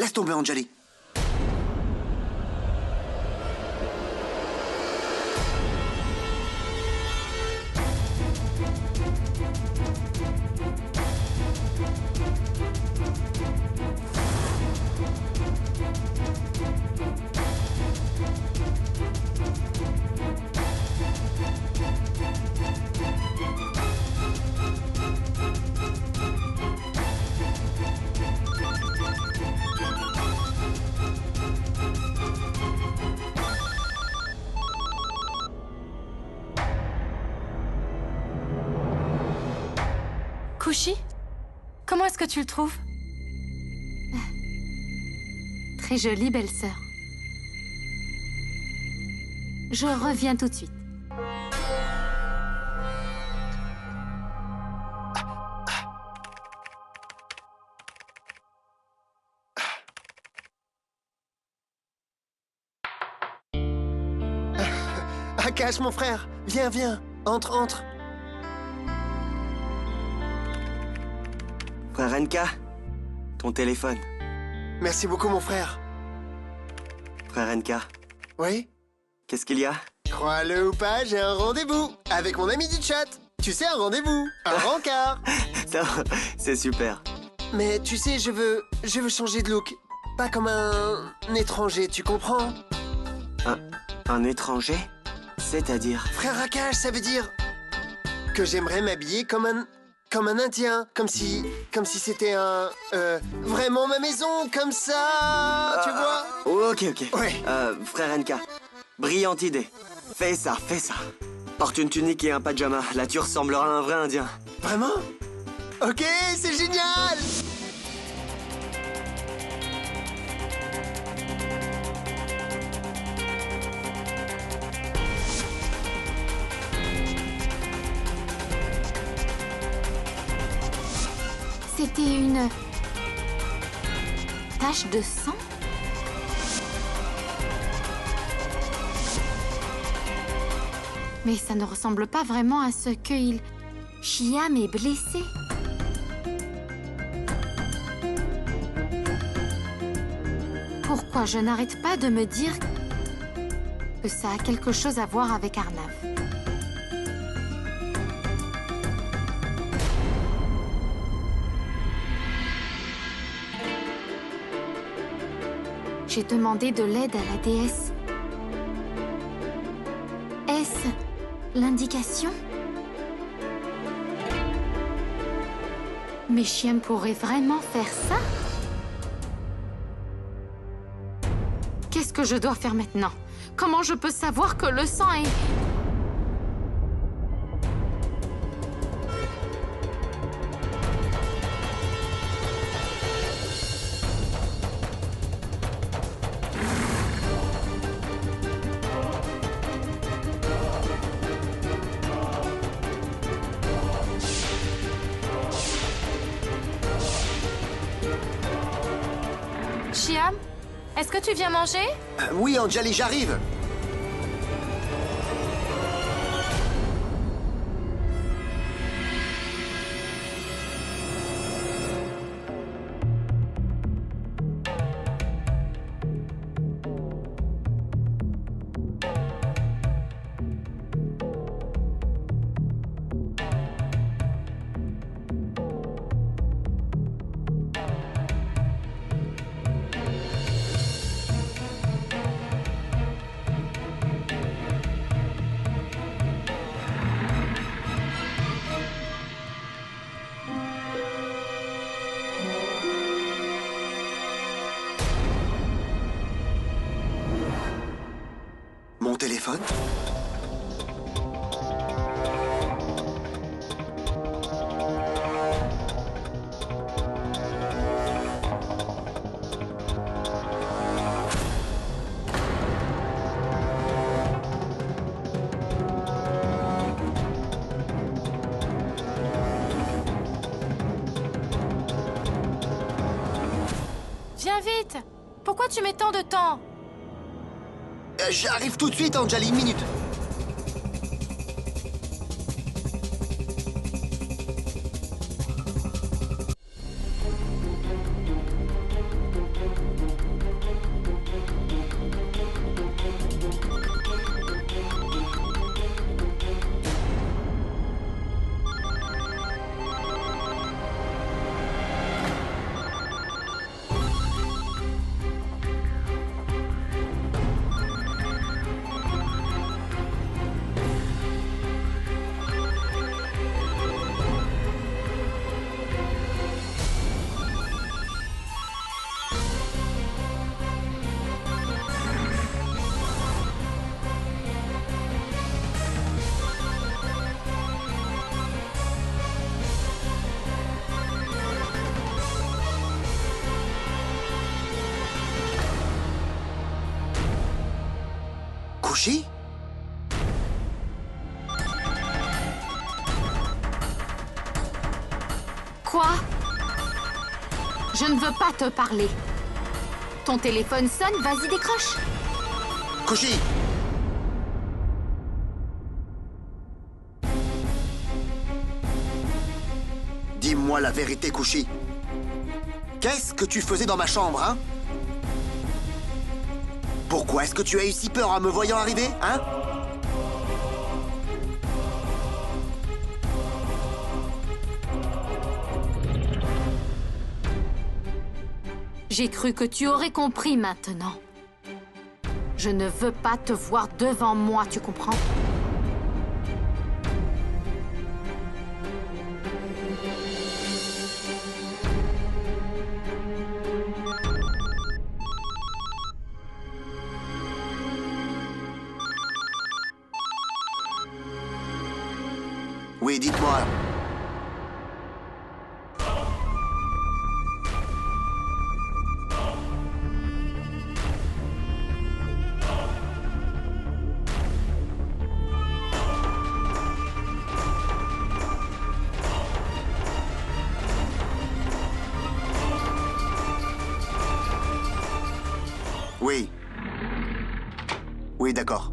Laisse tomber, Anjali. Kushi, comment est-ce que tu le trouves? Très jolie, belle-sœur. Je reviens tout de suite. Akash, mon frère, viens, viens, entre. Frère Renka, ton téléphone. Merci beaucoup, mon frère. Frère Renka, Oui? qu'est-ce qu'il y a? Crois-le ou pas, j'ai un rendez-vous avec mon ami du chat. Tu sais, un rendez-vous, un rencard. Ça, c'est super. Mais tu sais, je veux changer de look. Pas comme un étranger, tu comprends? Un étranger? C'est-à-dire? Frère Akash, ça veut dire que j'aimerais m'habiller comme un Indien, comme si c'était vraiment ma maison, comme ça, tu vois? Ok. Ouais. Frère Renka, brillante idée. Fais ça. Porte une tunique et un pyjama. Là, tu ressembleras à un vrai Indien. Vraiment? Ok, c'est génial! C'était une... tache de sang? Mais ça ne ressemble pas vraiment à ce qu'il... Chiam est blessé. Pourquoi je n'arrête pas de me dire que ça a quelque chose à voir avec Arnav? J'ai demandé de l'aide à la déesse. Est-ce l'indication? Mais Chiam pourrait vraiment faire ça? Qu'est-ce que je dois faire maintenant? Comment je peux savoir que le sang est... Chiam, est-ce que tu viens manger? Oui, Anjali, j'arrive. Mon téléphone? Viens vite! Pourquoi tu mets tant de temps? J'arrive tout de suite, Anjali, une minute. Kushi? Quoi? Je ne veux pas te parler. Ton téléphone sonne, vas-y décroche. Kushi! Dis-moi la vérité, Kushi. Qu'est-ce que tu faisais dans ma chambre, hein? Pourquoi est-ce que tu as eu si peur en me voyant arriver, hein? J'ai cru que tu aurais compris maintenant. Je ne veux pas te voir devant moi, tu comprends? Oui, dites-moi. Oui. Oui, d'accord.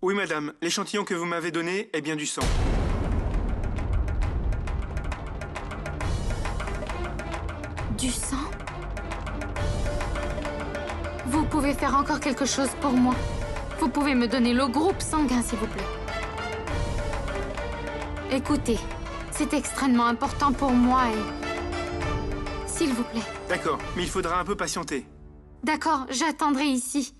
Oui, madame. L'échantillon que vous m'avez donné est bien du sang. Du sang? Vous pouvez faire encore quelque chose pour moi. Vous pouvez me donner le groupe sanguin, s'il vous plaît. Écoutez, c'est extrêmement important pour moi et... S'il vous plaît. D'accord, mais il faudra un peu patienter. D'accord, j'attendrai ici.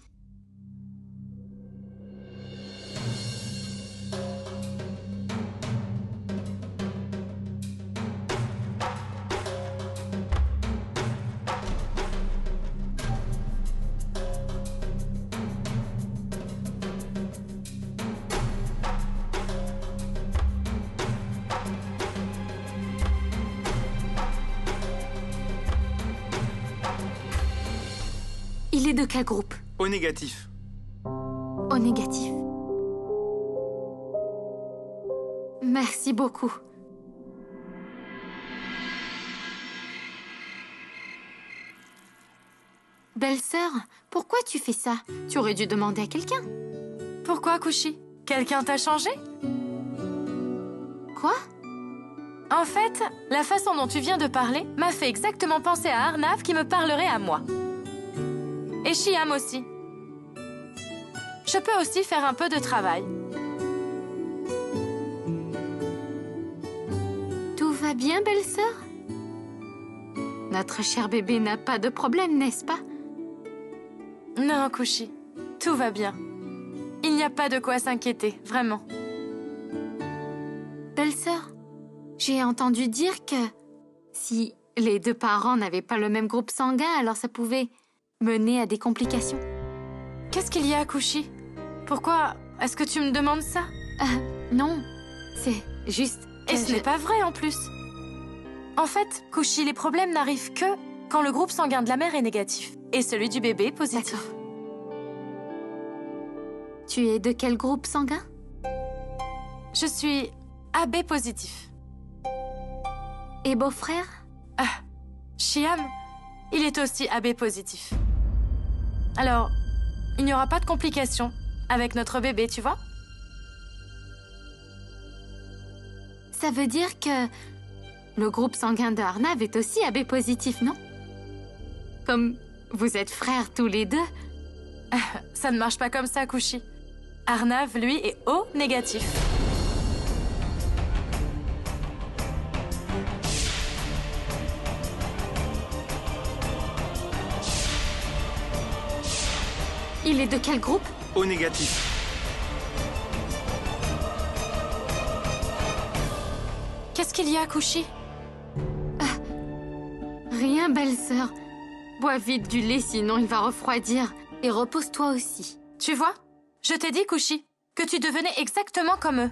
Il est de quel groupe? Au négatif. Au négatif. Merci beaucoup. Belle-sœur, pourquoi tu fais ça? Tu aurais dû demander à quelqu'un. Pourquoi, Kushi? Quelqu'un t'a changé? Quoi? En fait, la façon dont tu viens de parler m'a fait exactement penser à Arnav qui me parlerait à moi. Et Shyam aussi. Je peux aussi faire un peu de travail. Tout va bien, belle-sœur? Notre cher bébé n'a pas de problème, n'est-ce pas? Non, Kushi, tout va bien. Il n'y a pas de quoi s'inquiéter, vraiment. Belle-sœur, j'ai entendu dire que si les deux parents n'avaient pas le même groupe sanguin, alors ça pouvait mener à des complications. Qu'est-ce qu'il y a, Kushi? Pourquoi est-ce que tu me demandes ça? Non, c'est juste que Et ce n'est pas vrai, en plus. En fait, Kushi, les problèmes n'arrivent que quand le groupe sanguin de la mère est négatif et celui du bébé positif. D'accord. Tu es de quel groupe sanguin? Je suis AB positif. Et beau-frère? Shyam, il est aussi AB positif. Alors, il n'y aura pas de complications avec notre bébé, tu vois? Ça veut dire que le groupe sanguin de Arnav est aussi AB positif, non? Comme vous êtes frères tous les deux. Ça ne marche pas comme ça, Kushi. Arnav, lui, est O négatif. Il est de quel groupe? Au négatif. Qu'est-ce qu'il y a, Kushi? Rien, belle-sœur. Bois vite du lait, sinon il va refroidir. Et repose-toi aussi. Tu vois? Je t'ai dit, Kushi, que tu devenais exactement comme eux.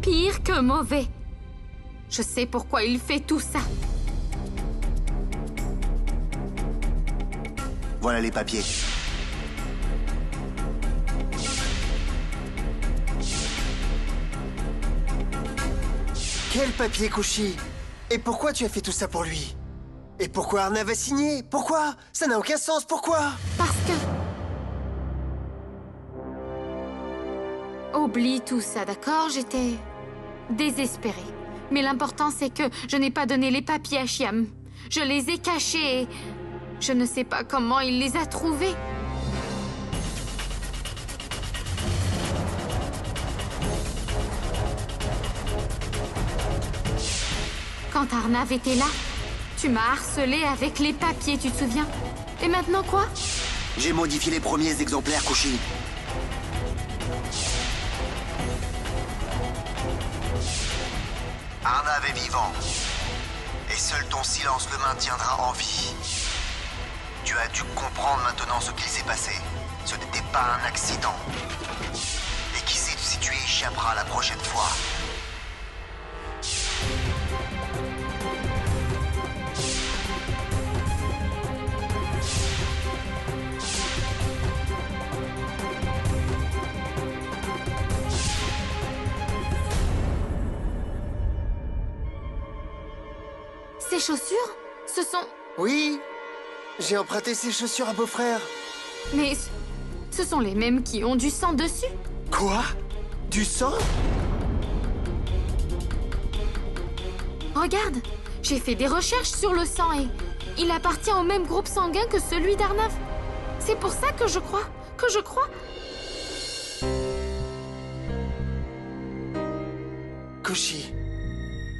Pire que mauvais. Je sais pourquoi il fait tout ça. Voilà les papiers. Quel papier, Koshi? Et pourquoi tu as fait tout ça pour lui? Et pourquoi Arnav a signé? Pourquoi? Ça n'a aucun sens, pourquoi? Parce que... Oublie tout ça, d'accord? J'étais désespérée. Mais l'important, c'est que je n'ai pas donné les papiers à Shyam. Je les ai cachés et... je ne sais pas comment il les a trouvés. Quand Arnav était là, tu m'as harcelé avec les papiers, tu te souviens? Et maintenant quoi? J'ai modifié les premiers exemplaires, Koshi. Arnav est vivant. Et seul ton silence le maintiendra en vie. Tu as dû comprendre maintenant ce qu'il s'est passé. Ce n'était pas un accident. Et qui sait si tu y échapperas la prochaine fois. Ces chaussures, ce sont... Oui, j'ai emprunté ces chaussures à beau-frère. Mais ce sont les mêmes qui ont du sang dessus. Quoi? Du sang? Regarde, j'ai fait des recherches sur le sang et il appartient au même groupe sanguin que celui d'Arnav. C'est pour ça que je crois, Koshi,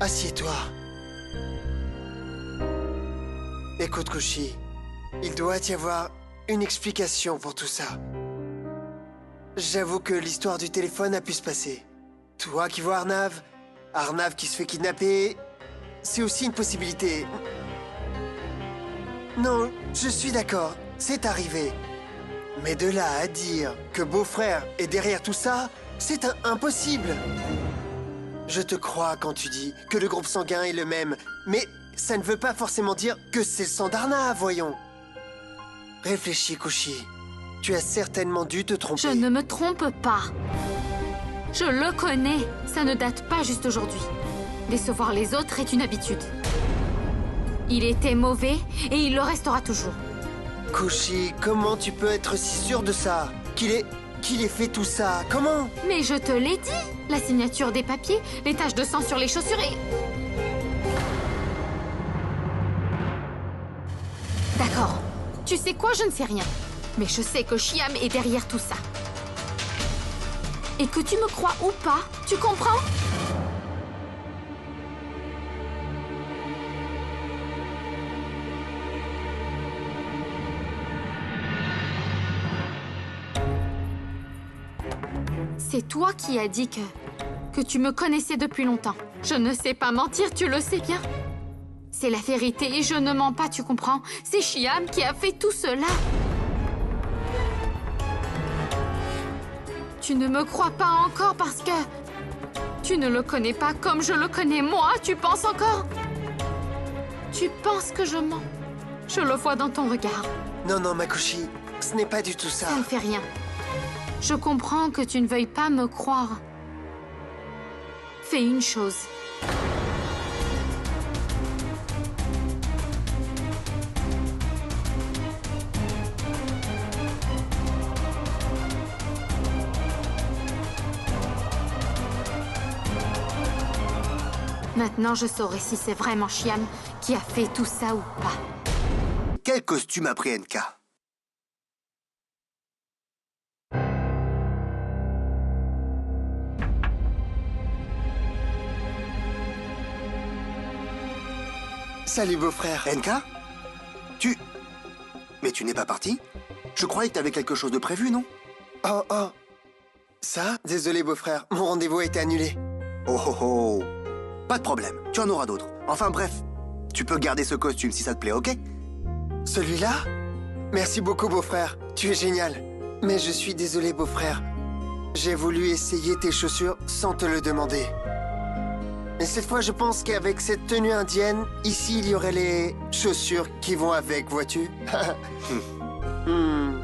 assieds-toi. Écoute, Koshi, il doit y avoir une explication pour tout ça. J'avoue que l'histoire du téléphone a pu se passer. Toi qui vois Arnav, Arnav qui se fait kidnapper, c'est aussi une possibilité. Non, je suis d'accord, c'est arrivé. Mais de là à dire que beau-frère est derrière tout ça, c'est impossible. Je te crois quand tu dis que le groupe sanguin est le même, mais ça ne veut pas forcément dire que c'est le sang d'Arnav, voyons. Réfléchis, Koshi. Tu as certainement dû te tromper. Je ne me trompe pas. Je le connais, ça ne date pas juste aujourd'hui. Décevoir les autres est une habitude. Il était mauvais et il le restera toujours. Koshi, comment tu peux être si sûr de ça? Qu'il ait fait tout ça? Comment? Mais je te l'ai dit. La signature des papiers, les taches de sang sur les chaussures et... D'accord. Tu sais quoi, je ne sais rien. Mais je sais que Shyam est derrière tout ça. Et que tu me crois ou pas, tu comprends? C'est toi qui as dit que tu me connaissais depuis longtemps. Je ne sais pas mentir, tu le sais bien. C'est la vérité et je ne mens pas, tu comprends? C'est Shyam qui a fait tout cela. Tu ne me crois pas encore parce que tu ne le connais pas comme je le connais moi, tu penses encore? Tu penses que je mens? Je le vois dans ton regard. Non, non, Makoshi, ce n'est pas du tout ça. Ça ne fait rien. Je comprends que tu ne veuilles pas me croire. Fais une chose. Maintenant, je saurai si c'est vraiment Shyam qui a fait tout ça ou pas. Quel costume a pris NK? Salut, beau-frère. NK? Mais tu n'es pas parti? Je croyais que t'avais quelque chose de prévu, non? Oh, oh. Ça? Désolé, beau-frère. Mon rendez-vous a été annulé. Oh oh oh. Pas de problème, tu en auras d'autres. Enfin bref, tu peux garder ce costume si ça te plaît, ok? Celui-là? Merci beaucoup, beau-frère. Tu es génial. Mais je suis désolé, beau-frère. J'ai voulu essayer tes chaussures sans te le demander. Et cette fois, je pense qu'avec cette tenue indienne, ici, il y aurait les chaussures qui vont avec, vois-tu? Hmm.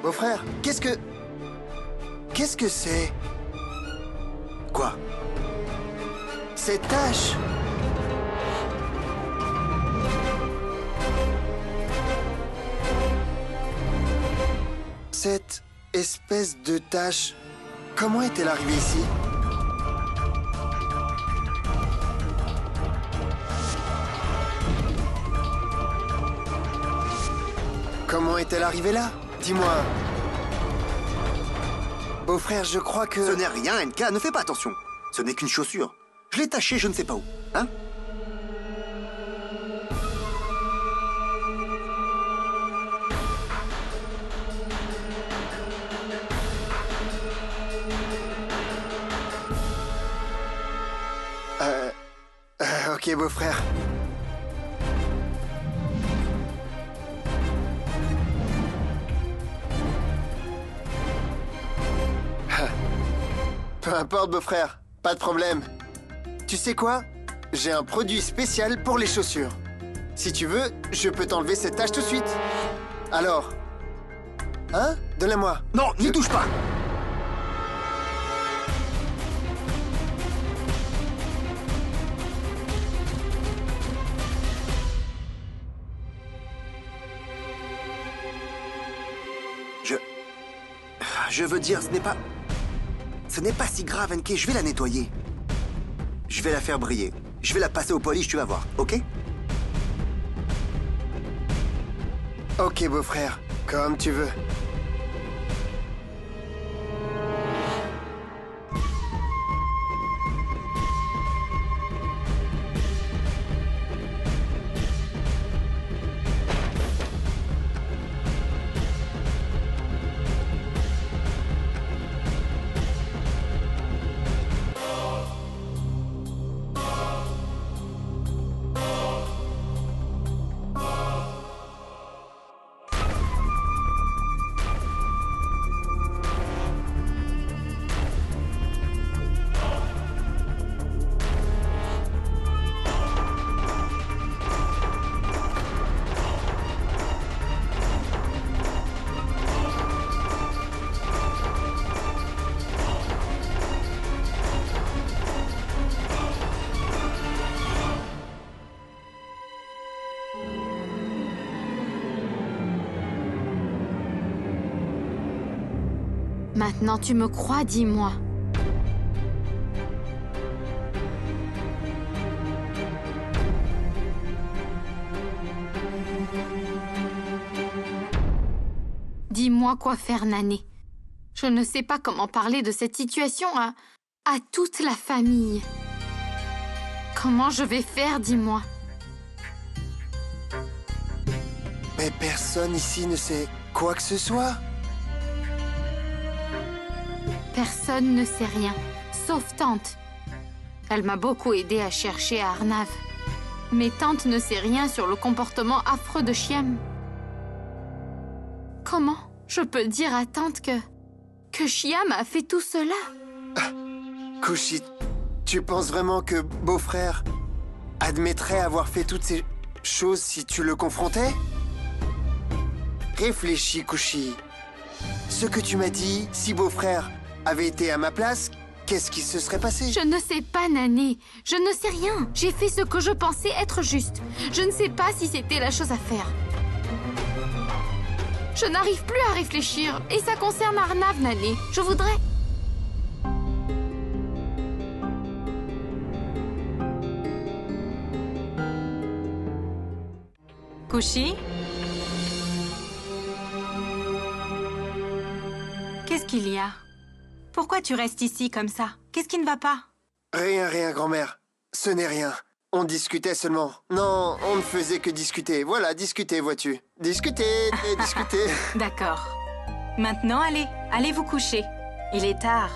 Beau-frère, qu'est-ce que c'est? Quoi? Cette tache? Cette espèce de tache, comment est-elle arrivée ici? Comment est-elle arrivée là? Dis-moi. Beau-frère, je crois que... Ce n'est rien, NK, ne fais pas attention. Ce n'est qu'une chaussure. Je l'ai tachée je ne sais pas où, hein? Ok, beau-frère. Peu importe, beau-frère. Pas de problème. Tu sais quoi? J'ai un produit spécial pour les chaussures. Si tu veux, je peux t'enlever cette tache tout de suite. Alors? Hein? Donne-la-moi. Non, n'y touche pas! Je veux dire, ce n'est pas si grave, NK. Je vais la nettoyer. Je vais la faire briller. Je vais la passer au polish, tu vas voir, ok? Ok, beau-frère. Comme tu veux. Maintenant, tu me crois, dis-moi. Dis-moi quoi faire, Nané. Je ne sais pas comment parler de cette situation à toute la famille. Comment je vais faire, dis-moi? Mais personne ici ne sait quoi que ce soit. Personne ne sait rien, sauf Tante. Elle m'a beaucoup aidé à chercher Arnav. Mais Tante ne sait rien sur le comportement affreux de Shyam. Comment je peux dire à Tante que Shyam a fait tout cela? Kushi, tu penses vraiment que beau-frère admettrait avoir fait toutes ces choses si tu le confrontais? Réfléchis, Kushi. Ce que tu m'as dit, si beau-frère avait été à ma place, qu'est-ce qui se serait passé? Je ne sais pas, Nané. Je ne sais rien. J'ai fait ce que je pensais être juste. Je ne sais pas si c'était la chose à faire. Je n'arrive plus à réfléchir. Et ça concerne Arnav, Nané. Je voudrais... Kushi? Qu'est-ce qu'il y a? Pourquoi tu restes ici comme ça? Qu'est-ce qui ne va pas? Rien, grand-mère. Ce n'est rien. On discutait seulement. Non, on ne faisait que discuter. Voilà, discuter, vois-tu. Discuter. D'accord. Maintenant, allez vous coucher. Il est tard.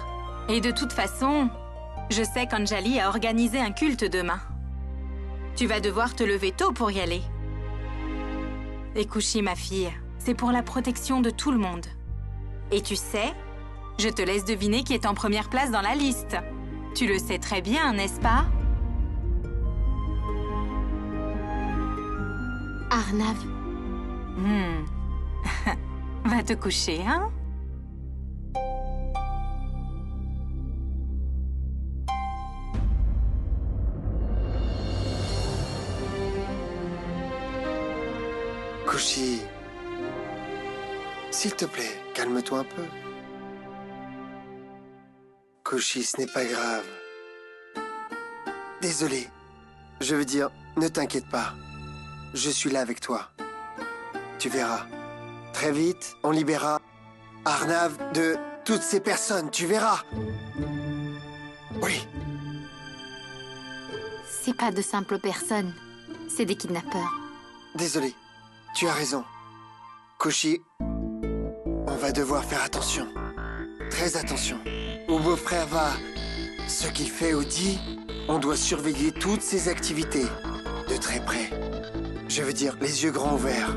Et de toute façon, je sais qu'Anjali a organisé un culte demain. Tu vas devoir te lever tôt pour y aller. Et Kushi, ma fille, c'est pour la protection de tout le monde. Et tu sais, je te laisse deviner qui est en première place dans la liste. Tu le sais très bien, n'est-ce pas? Arnav. Va te coucher, hein? Kushi, s'il te plaît, calme-toi un peu. Kushi, ce n'est pas grave. Désolé. Je veux dire, ne t'inquiète pas. Je suis là avec toi. Tu verras. Très vite, on libérera Arnav de toutes ces personnes, tu verras. Oui. C'est pas de simples personnes. C'est des kidnappeurs. Désolé. Tu as raison. Kushi, on va devoir faire attention. Très attention. Où beau-frère va, ce qu'il fait ou dit, on doit surveiller toutes ses activités de très près. Je veux dire, les yeux grands ouverts.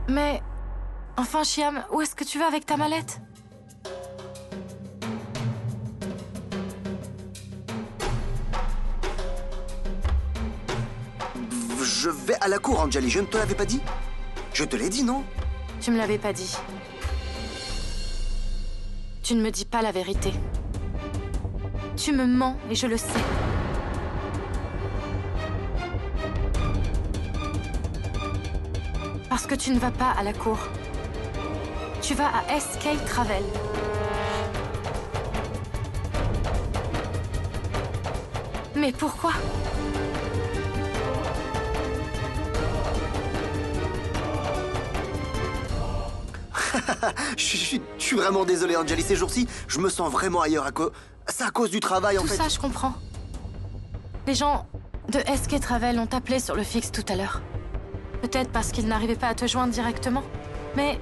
Mais... Enfin, Chiam, où est-ce que tu vas avec ta mallette? Je vais à la cour, Anjali, je ne te l'avais pas dit? Je te l'ai dit, non? Tu me l'avais pas dit. Tu ne me dis pas la vérité. Tu me mens et je le sais. Parce que tu ne vas pas à la cour. Tu vas à SK Travel. Mais pourquoi? Je suis vraiment désolé, Anjali. Ces jours-ci, je me sens vraiment ailleurs c'est à cause du travail, en Tout fait. ça, je comprends. Les gens de SK Travel ont appelé sur le fixe tout à l'heure. Peut-être parce qu'ils n'arrivaient pas à te joindre directement. Mais...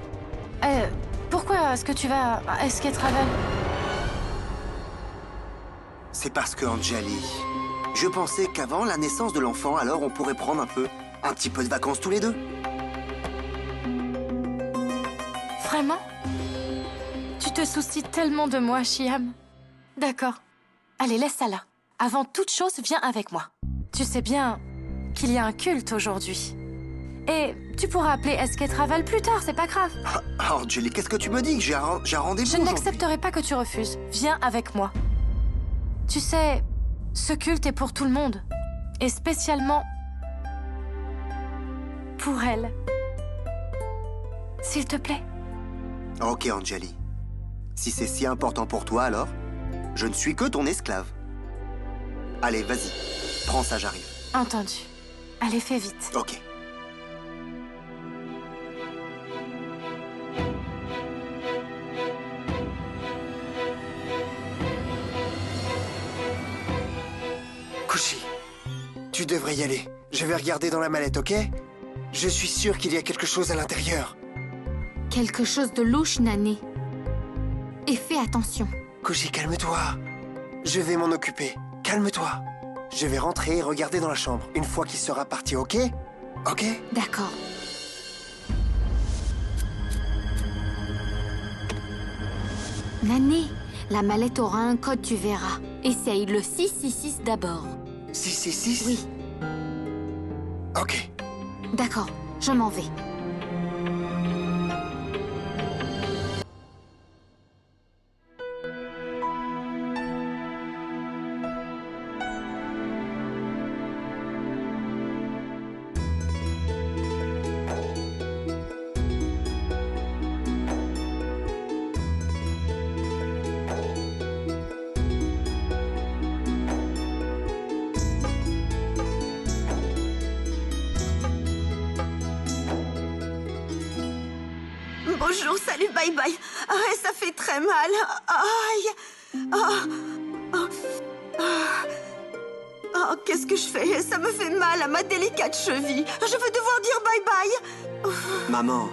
pourquoi est-ce que tu vas à SK Travel? C'est parce que, Anjali, je pensais qu'avant la naissance de l'enfant, alors on pourrait prendre un petit peu de vacances tous les deux. Vraiment? Tu te soucies tellement de moi, Chiam. D'accord. Allez, laisse ça là. Avant toute chose, viens avec moi. Tu sais bien qu'il y a un culte aujourd'hui. Et tu pourras appeler SK Travel plus tard, c'est pas grave. Ah, Anjali, qu'est-ce que tu me dis? J'ai un rendez-vous Je aujourd'hui. n'accepterai pas que tu refuses. Viens avec moi. Tu sais, ce culte est pour tout le monde. Et spécialement... pour elle. S'il te plaît. Ok, Anjali. Si c'est si important pour toi, alors, je ne suis que ton esclave. Allez, vas-y. Prends ça, j'arrive. Entendu. Allez, fais vite. Ok. Kushi, tu devrais y aller. Je vais regarder dans la mallette, ok? Je suis sûr qu'il y a quelque chose à l'intérieur. Quelque chose de louche, Nané. Et fais attention. Kushi, calme-toi. Je vais m'en occuper. Calme-toi. Je vais rentrer et regarder dans la chambre une fois qu'il sera parti, ok? Ok? D'accord. Nané, la mallette aura un code, tu verras. Essaye le 666 d'abord. 666? Oui. Ok. D'accord, je m'en vais. Bonjour, salut, bye bye. Ah, ça fait très mal. Aïe. Oh, qu'est-ce que je fais? Ça me fait mal à ma délicate cheville. Je vais devoir dire bye bye. Maman,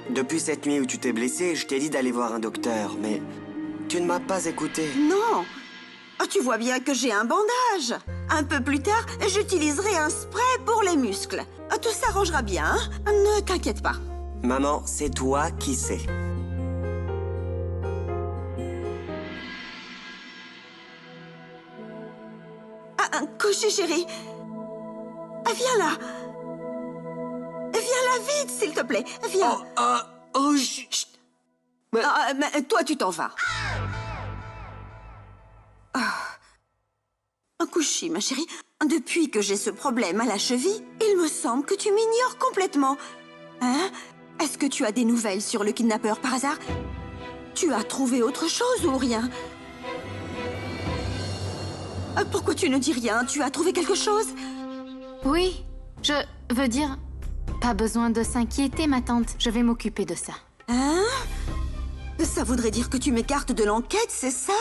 depuis cette nuit où tu t'es blessée, je t'ai dit d'aller voir un docteur, mais tu ne m'as pas écouté. Non. Tu vois bien que j'ai un bandage. Un peu plus tard, j'utiliserai un spray pour les muscles. Tout s'arrangera bien, hein? Ne t'inquiète pas. Maman, c'est toi qui sais. Koshi, chérie. Viens là. Viens là vite, s'il te plaît. Viens. Chut. Mais toi, tu t'en vas. Koshi, ma chérie, depuis que j'ai ce problème à la cheville, il me semble que tu m'ignores complètement. Hein? Est-ce que tu as des nouvelles sur le kidnappeur par hasard? Tu as trouvé autre chose ou rien? Pourquoi tu ne dis rien? Tu as trouvé quelque chose? Oui, je veux dire... Pas besoin de s'inquiéter, ma tante. Je vais m'occuper de ça. Hein? Ça voudrait dire que tu m'écartes de l'enquête, c'est ça?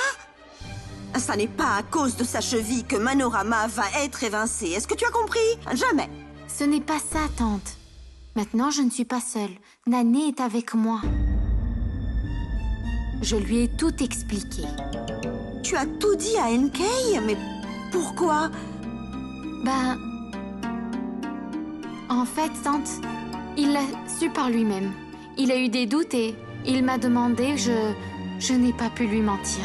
Ça n'est pas à cause de sa cheville que Manorama va être évincé. Est-ce que tu as compris? Jamais. Ce n'est pas ça, tante. Maintenant, je ne suis pas seule. Nané est avec moi. Je lui ai tout expliqué. Tu as tout dit à NK? Mais pourquoi? Ben... En fait, tante, il l'a su par lui-même. Il a eu des doutes et il m'a demandé, je n'ai pas pu lui mentir.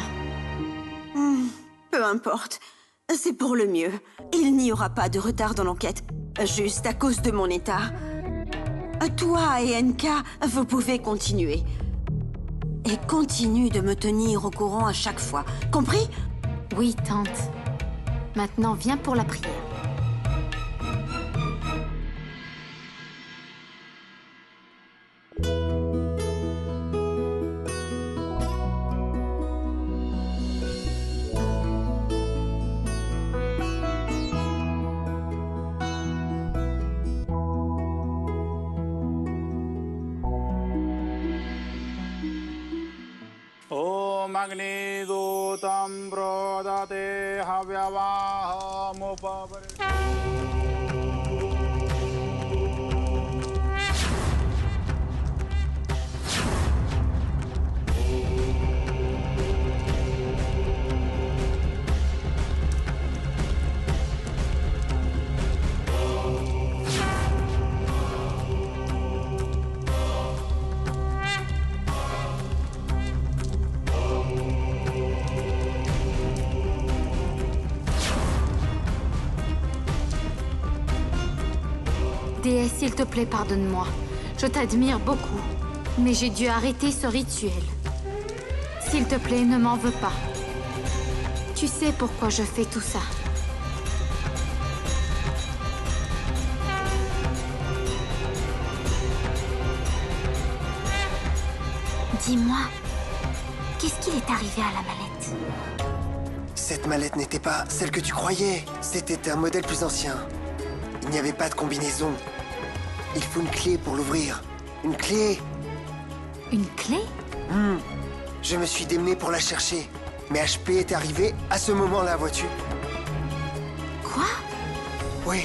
Peu importe. C'est pour le mieux. Il n'y aura pas de retard dans l'enquête. Juste à cause de mon état. Toi et NK, vous pouvez continuer. Et continue de me tenir au courant à chaque fois. Compris? Oui, tante. Maintenant, viens pour la prière. Magnidutam prodate havyavaham upavare. Déesse, s'il te plaît, pardonne-moi. Je t'admire beaucoup, mais j'ai dû arrêter ce rituel. S'il te plaît, ne m'en veux pas. Tu sais pourquoi je fais tout ça. Dis-moi, qu'est-ce qu'il est arrivé à la mallette? Cette mallette n'était pas celle que tu croyais. C'était un modèle plus ancien. Il n'y avait pas de combinaison. Il faut une clé pour l'ouvrir. Une clé. Une clé? Je me suis démené pour la chercher. Mais HP est arrivé à ce moment-là, vois-tu? Quoi? Oui.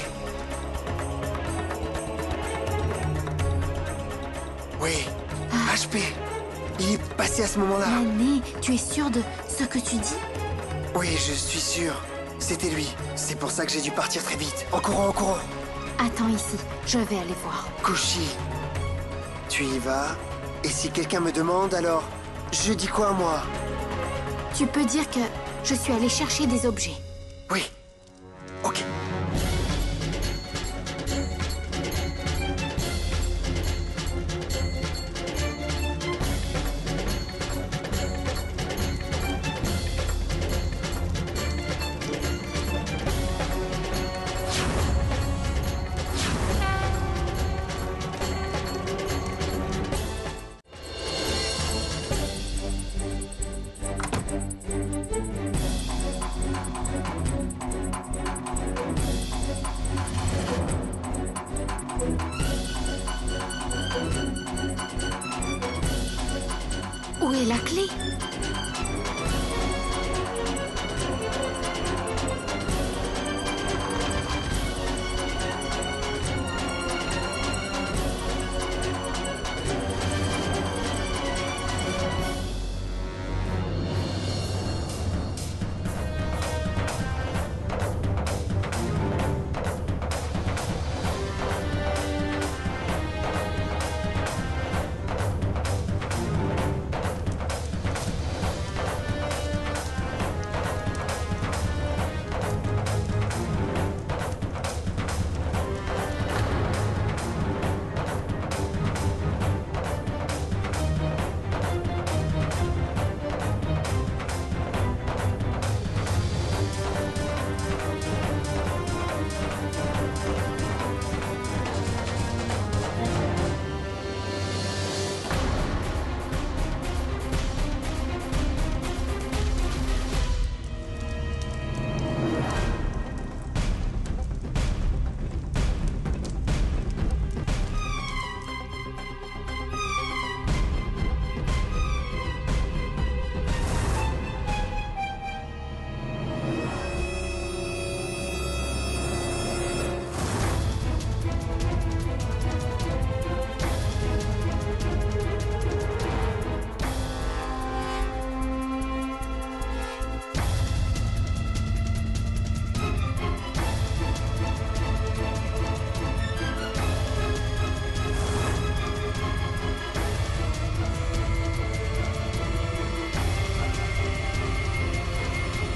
Oui. HP. Il est passé à ce moment-là. Nané, tu es sûr de ce que tu dis? Oui, je suis sûr. C'était lui. C'est pour ça que j'ai dû partir très vite. En courant, en courant. Attends ici, je vais aller voir. Koshi, tu y vas? Et si quelqu'un me demande, alors, je dis quoi, moi? Tu peux dire que je suis allée chercher des objets. Oui. Ok.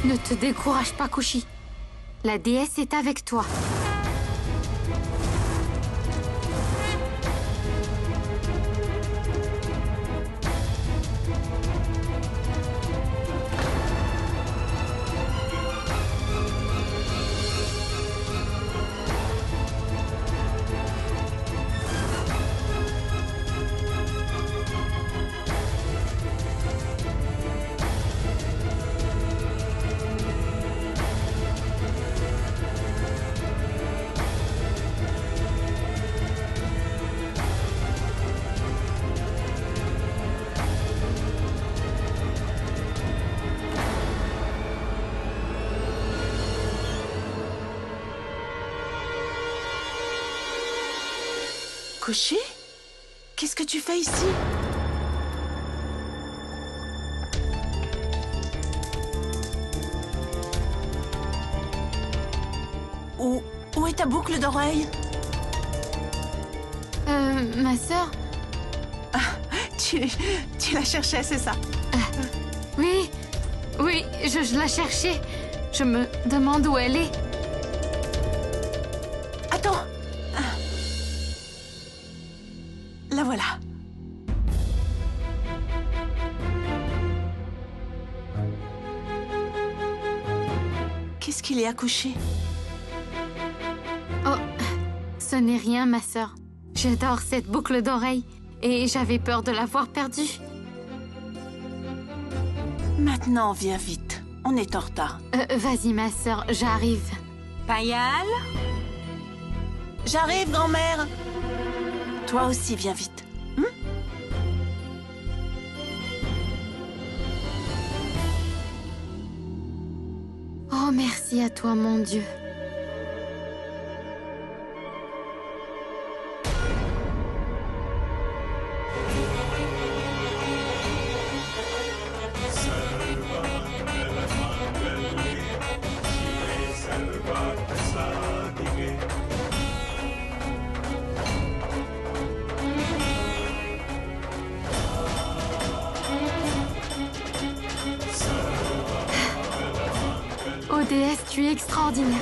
Ne te décourage pas, Koshi. La déesse est avec toi. Koshi? Qu'est-ce que tu fais ici? Où est ta boucle d'oreille? Ma sœur? Tu la cherchais, c'est ça? Oui, je la cherchais. Je me demande où elle est. Attends! La voilà. Qu'est-ce qu'il est accouché? Oh, ce n'est rien, ma sœur. J'adore cette boucle d'oreille et j'avais peur de l'avoir perdue. Maintenant, viens vite. On est en retard. Vas-y, ma sœur, j'arrive. Payal? J'arrive, grand-mère. Toi aussi, viens vite. Oh, merci à toi, mon Dieu. Oh déesse, tu es extraordinaire.